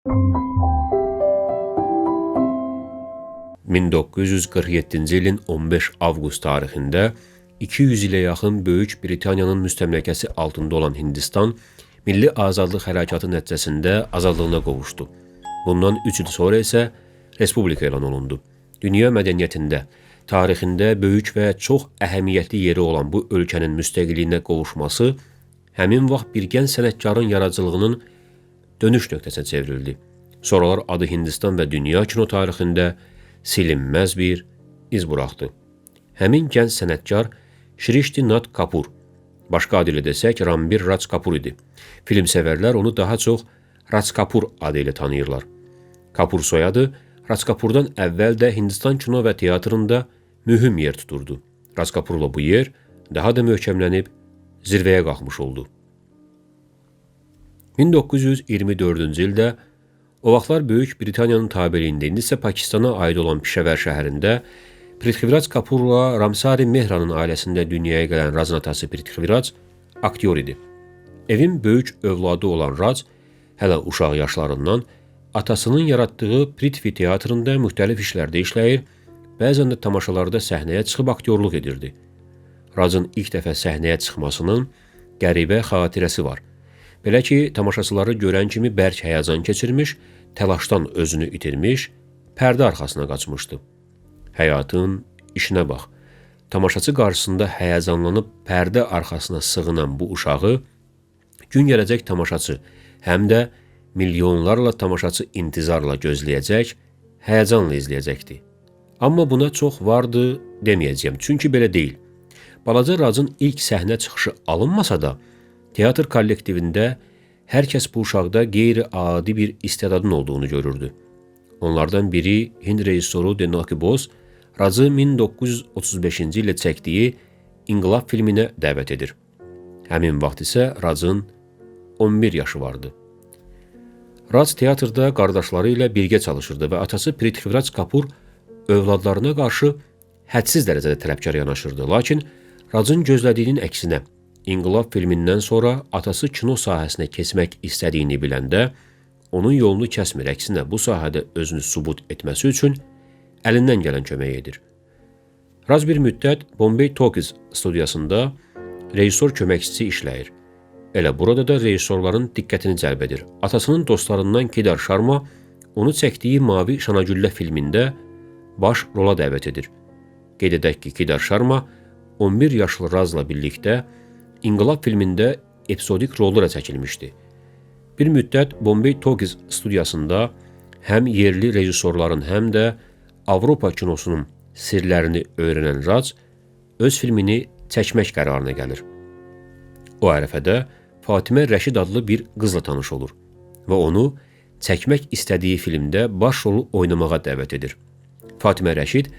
1947-ci ilin 15 avqust tarixində 200 ilə yaxın Böyük Britaniyanın müstəmləkəsi altında olan Hindistan milli azadlıq hərəkatı nəticəsində azadlığına qovuşdu. Bundan 3 il sonra isə respublika elan olundu. Dünya mədəniyyətində, tarixində böyük və çox əhəmiyyətli yeri olan bu ölkənin müstəqilliyinə qovuşması həmin vaxt bir gənc sənətkarın yaradıcılığının dönüş nöqtəsinə çevrildi. Sonralar adı Hindistan və dünya kino tarixində silinməz bir iz buraxdı. Həmin gənc sənətkar Shrishti Nath Kapur, başqa adı ilə desək Ranbir Raj Kapur idi. Filmsevərlər onu daha çox Raj Kapur adı ilə tanıyırlar. Kapur soyadı Raj Kapurdan əvvəl də Hindistan kino və teatrında mühüm yer tuturdu. Raj Kapurla bu yer daha da möhkəmlənib zirvəyə qalxmış oldu. 1924-cü ildə o vaxtlar Böyük Britaniyanın tabeliyində, indi isə Pakistana aid olan Pişəvər şəhərində Prithviraj Kapurla Ramsari Mehranın ailəsində dünyaya gələn Rajın atası Prithviraj aktyor idi. Evin böyük övladı olan Raj hələ uşaq yaşlarından atasının yaratdığı Prithvi teatrında müxtəlif işlərdə işləyir, bəzən də tamaşalarda səhnəyə çıxıb aktyorluq edirdi. Rajın ilk dəfə səhnəyə çıxmasının qəribə xatirəsi var. Belə ki, tamaşaçıları görən kimi bərk həyəcan keçirmiş, təlaşdan özünü itirmiş, pərdə arxasına qaçmışdı. Həyatın işinə bax. Tamaşaçı qarşısında həyəcanlanıb pərdə arxasına sığınan bu uşağı gün gələcək tamaşaçı, həm də milyonlarla tamaşaçı intizarla gözləyəcək, həyəcanla izləyəcəkdi. Amma buna çox vardı deməyəcəyəm, çünki belə deyil. Balaca Rajın ilk səhnə çıxışı alınmasa da, teatr kollektivində hər kəs bu uşaqda qeyri-adi bir istedadın olduğunu görürdü. Onlardan biri Hind rejissoru Denaki Bose, Rajı 1935-ci ildə çəkdiyi İnqilab filminə dəvət edir. Həmin vaxt isə Rajın 11 yaşı vardı. Raj teatrda qardaşları ilə birgə çalışırdı və atası Prithviraj Kapur övladlarına qarşı hədsiz dərəcədə tələbkar yanaşırdı. Lakin Rajın gözlədiyinin əksinə, İnqilab filmindən sonra atası kino sahəsinə keçmək istədiyini biləndə, onun yolunu kəsmir, əksinə bu sahədə özünü sübut etməsi üçün əlindən gələn kömək edir. Raj bir müddət Bombay Talkies studiyasında rejissor köməkçisi işləyir. Elə burada da rejissorların diqqətini cəlb edir. Atasının dostlarından Kedar Sharma onu çəkdiyi Mavi Şanagüllə filmində baş rola dəvət edir. Qeyd edək ki, Kedar Sharma 11 yaşlı Rajla birlikdə İnqilab filmində episodik rollara çəkilmişdi. Bir müddət Bombay Talkies studiyasında həm yerli rejissorların, həm də Avropa kinosunun sirlərini öyrənən Raj öz filmini çəkmək qərarına gəlir. O ərəfədə Fatimə Rəşid adlı bir qızla tanış olur və onu çəkmək istədiyi filmdə baş rolu oynamağa dəvət edir. Fatimə Rəşid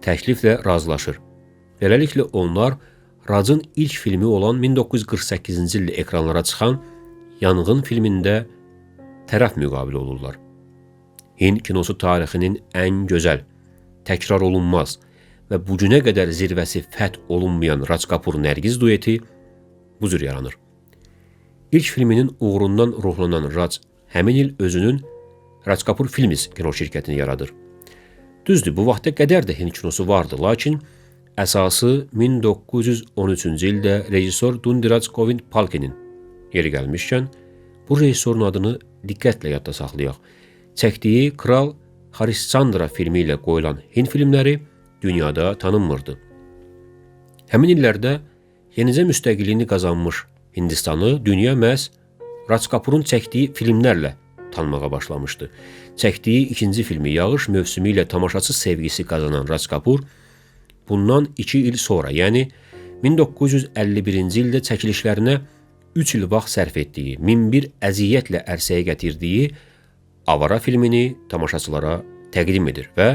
təkliflə razılaşır. Beləliklə onlar Rajın ilk filmi olan 1948-ci ildə ekranlara çıxan Yanğın filmində tərəf müqabili olurlar. Hind kinosu tarixinin ən gözəl, təkrar olunmaz və bu günə qədər zirvəsi fəth olunmayan Raj Kapur-Nərgiz dueti bu cür yaranır. İlk filminin uğurundan ruhlanan Raj həmin il özünün Raj Kapur Films kino şirkətini yaradır. Düzdür, bu vaxta qədər də Hind kinosu vardı, lakin əsası 1913-cü ildə rejissor Dundiraj Govind Palkinin yeri gəlmişkən, bu rejissorun adını diqqətlə yadda saxlayaq. Çəkdiyi Kral Harishchandra filmi ilə qoyulan Hind filmləri dünyada tanınmırdı. Həmin illərdə yenicə müstəqilliyini qazanmış Hindistanı dünya məhz Raj Kapurun çəkdiyi filmlərlə tanımağa başlamışdı. Çəkdiyi ikinci filmi Yağış mövsümü ilə tamaşaçı sevgisi qazanan Raj Kapur bundan 2 il sonra, yəni 1951-ci ildə çəkilişlərinə 3 il vaxt sərf etdiyi, 1001 əziyyətlə ərsəyə gətirdiyi Avara filmini tamaşaçılara təqdim edir və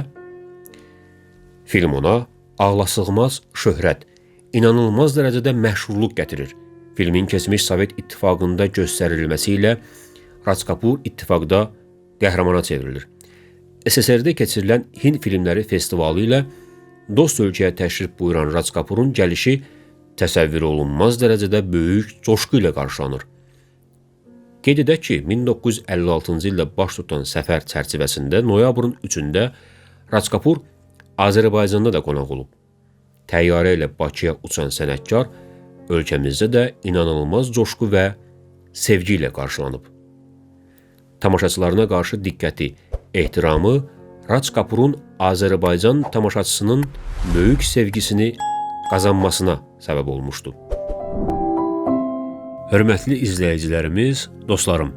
film ona ağlasığmaz şöhrət, inanılmaz dərəcədə məşhurluq gətirir. Filmin keçmiş Sovet İttifaqında göstərilməsi ilə Raj Kapur ittifaqda qəhrəmana çevrilir. SSR-də keçirilən Hind filmləri festivalı ilə dost ölkəyə təşrif buyuran Raj Kapurun gəlişi təsəvvür olunmaz dərəcədə böyük coşqu ilə qarşılanır. Qeyd edək ki, 1956-cı ildə baş tutan səfər çərçivəsində noyabrın 3-də Rac Kapur Azərbaycanda da qonaq olub. Təyyarə ilə Bakıya uçan sənətkar ölkəmizdə də inanılmaz coşqu və sevgi ilə qarşılanıb. Tamaşaçılarına qarşı diqqəti, ehtiramı Rac Kapurun Azərbaycan tamaşaçısının böyük sevgisini qazanmasına səbəb olmuşdu. Hörmətli izləyicilərimiz, dostlarım,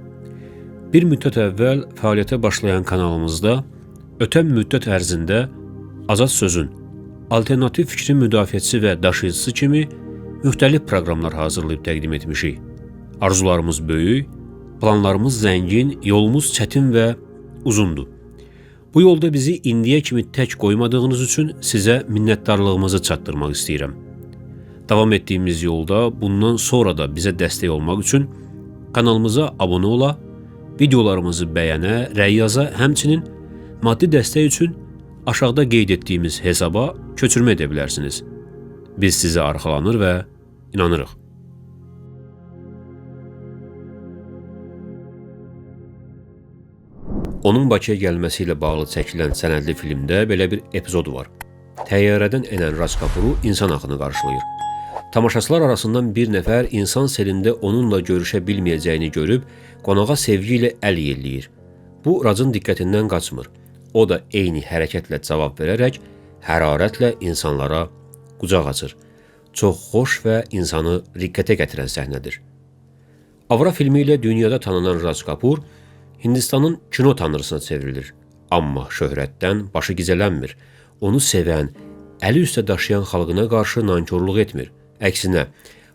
bir müddət əvvəl fəaliyyətə başlayan kanalımızda ötən müddət ərzində azad sözün, alternativ fikrin müdafiəçisi və daşıyıcısı kimi müxtəlif proqramlar hazırlayıb təqdim etmişik. Arzularımız böyük, planlarımız zəngin, yolumuz çətin və uzundur. Bu yolda bizi indiyə kimi tək qoymadığınız üçün sizə minnətdarlığımızı çatdırmaq istəyirəm. Davam etdiyimiz yolda bundan sonra da bizə dəstək olmaq üçün kanalımıza abunə ola, videolarımızı bəyənə, rəy yaza, həmçinin maddi dəstək üçün aşağıda qeyd etdiyimiz hesaba köçürmə edə bilərsiniz. Biz sizə arxalanır və inanırıq. Onun Bakıya gəlməsi ilə bağlı çəkilən sənədli filmdə belə bir epizod var. Təyyarədən enən Rac Kapuru insan axını qarşılayır. Tamaşaçılar arasından bir nəfər insan selində onunla görüşə bilməyəcəyini görüb, qonağa sevgi ilə əl yelləyir. Bu, Racın diqqətindən qaçmır. O da eyni hərəkətlə cavab verərək, hərarətlə insanlara qucaq açır. Çox xoş və insanı riqqətə gətirən səhnədir. Avra filmi ilə dünyada tanınan Rac Kapur, Hindistanın kino tanrısına çevrilir. Amma şöhrətdən başı gizələnmir. Onu sevən, əli üstə daşıyan xalqına qarşı nankorluq etmir. Əksinə,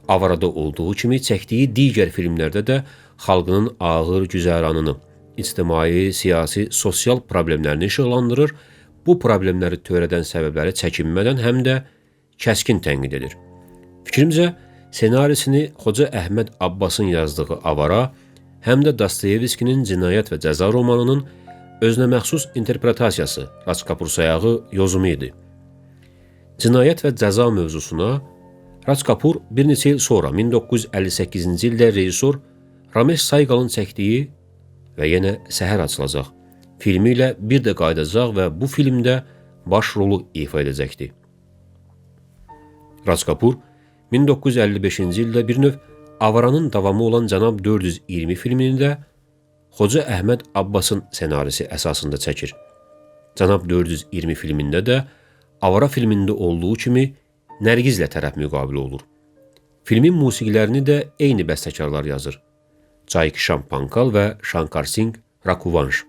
Avarada olduğu kimi çəkdiyi digər filmlərdə də xalqının ağır güzəranını, ictimai, siyasi, sosial problemlərini işıqlandırır, bu problemləri törədən səbəbləri çəkinmədən həm də kəskin tənqid edir. Fikrimcə, senarisini Xoca Əhməd Abbasın yazdığı Avara, həm də Dostoyevskinin Cinayət və Cəza romanının özünəməxsus interpretasiyası, Rac Kapur sayağı yozumu idi. Cinayət və Cəza mövzusuna Rac Kapur bir neçə il sonra 1958-ci ildə rejissor Ramesh Saygalın çəkdiyi və yenə Səhər açılacaq filmi ilə bir də qayıdacaq və bu filmdə baş rolu ifa edəcəkdi. Rac Kapur 1955-ci ildə bir növ Avaranın davamı olan Cənab 420 filmini də Xoca Əhməd Abbasın senarisi əsasında çəkir. Cənab 420 filmində də Avara filmində olduğu kimi Nərgizlə tərəf müqabili olur. Filmin musiqilərini də eyni bəstəkarlar yazır. Caykişan Pankal və Shankar Singh Raghuvansh.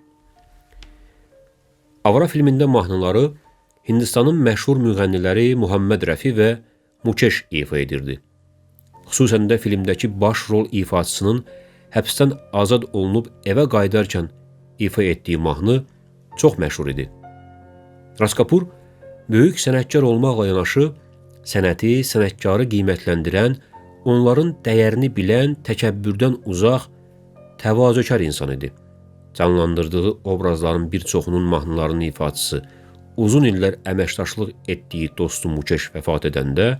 Avara filmində mahnıları Hindistanın məşhur müğənniləri Muhammed Rəfi və Mukesh ifa edirdi. Xüsusən də filmdəki baş rol ifaçısının həbsdən azad olunub evə qayıdarkən ifa etdiyi mahnı çox məşhur idi. Rac Kapur böyük sənətkar olmaqla yanaşı, sənəti, sənətkarı qiymətləndirən, onların dəyərini bilən, təkəbbürdən uzaq, təvazökar insan idi. Canlandırdığı obrazların bir çoxunun mahnılarının ifaçısı, uzun illər əməkdaşlıq etdiyi dostu Mukesh vəfat edəndə,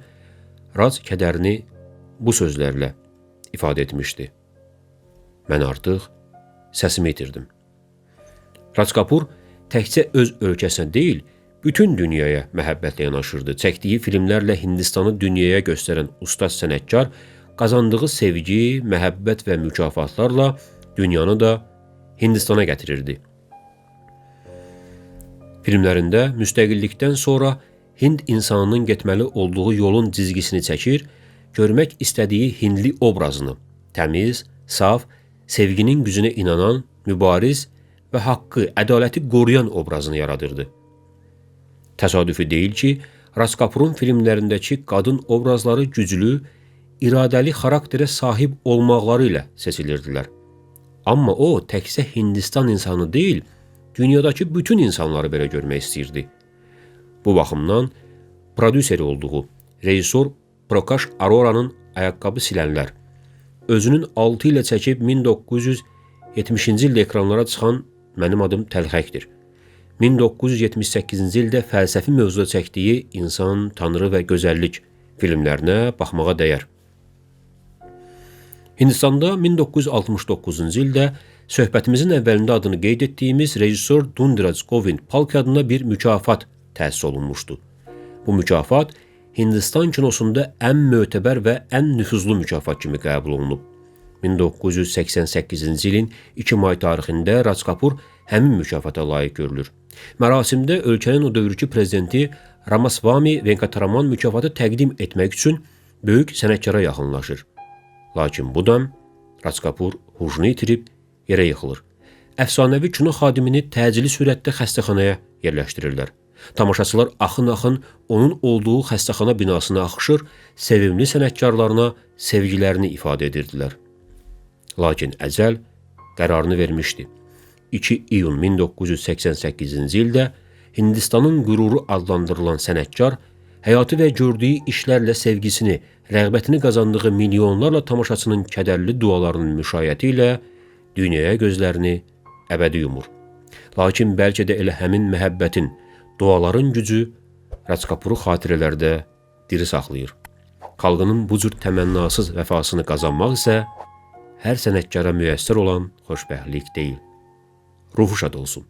Rac kədərini bu sözlərlə ifadə etmişdi. Mən artıq səsimi itirdim. Rac Kapur təkcə öz ölkəsinə deyil, bütün dünyaya məhəbbətlə yanaşırdı. Çəkdiyi filmlərlə Hindistanı dünyaya göstərən ustad sənətkar qazandığı sevgi, məhəbbət və mükafatlarla dünyanı da Hindistana gətirirdi. Filmlərində müstəqillikdən sonra Hind insanının getməli olduğu yolun cizgisini çəkir, görmək istədiyi hindli obrazını, təmiz, saf, sevginin gücünə inanan, mübariz və haqqı, ədaləti qoruyan obrazını yaradırdı. Təsadüfi deyil ki, Rac Kapurun filmlərindəki qadın obrazları güclü, iradəli xarakterə sahib olmaqları ilə seçilirdilər. Amma o, təkcə Hindistan insanı deyil, dünyadakı bütün insanları belə görmək istəyirdi. Bu baxımdan, prodüseri olduğu rejissor Prakash Aroranın Ayaqqabı silənlər, özünün 6 ilə çəkib 1970-ci ildə ekranlara çıxan Mənim adım Təlxəkdir, 1978-ci ildə fəlsəfi mövzuda çəkdiyi İnsan, Tanrı və Gözəllik filmlərinə baxmağa dəyər. Hindistanda 1969-cu ildə söhbətimizin əvvəlində adını qeyd etdiyimiz rejissor Dhunraj Govind Palki adına bir mükafat təsis olunmuşdu. Bu mükafat Hindistan kinosunda ən mötəbər və ən nüfuzlu mükafat kimi qəbul olunub. 1988-ci ilin 2 may tarixində Raj Kapur həmin mükafata layiq görülür. Mərasimdə ölkənin o dövrki prezidenti Ramaswamy Venkataraman mükafatı təqdim etmək üçün böyük sənətkara yaxınlaşır. Lakin bu dam Raj Kapur huşunu itirib yerə yıxılır. Əfsanəvi kino xadimini təcili sürətdə xəstəxanaya yerləşdirirlər. Tamaşaçılar axın-axın onun olduğu xəstəxana binasına axışır, sevimli sənətkarlarına sevgilərini ifadə edirdilər. Lakin əcəl qərarını vermişdi. 2 iyun 1988-ci ildə Hindistanın qüruru adlandırılan sənətkar, həyatı və gördüyü işlərlə sevgisini, rəğbətini qazandığı milyonlarla tamaşaçının kədərli dualarının müşayiəti ilə dünyaya gözlərini əbədi yumur. Lakin bəlkə də elə həmin məhəbbətin, duaların gücü Raj Kapuru xatirələrdə diri saxlayır. Xalqının bu cür təmənnasız vəfasını qazanmaq isə hər sənətkara müyəssər olan xoşbəxtlik deyil. Ruhu şad olsun.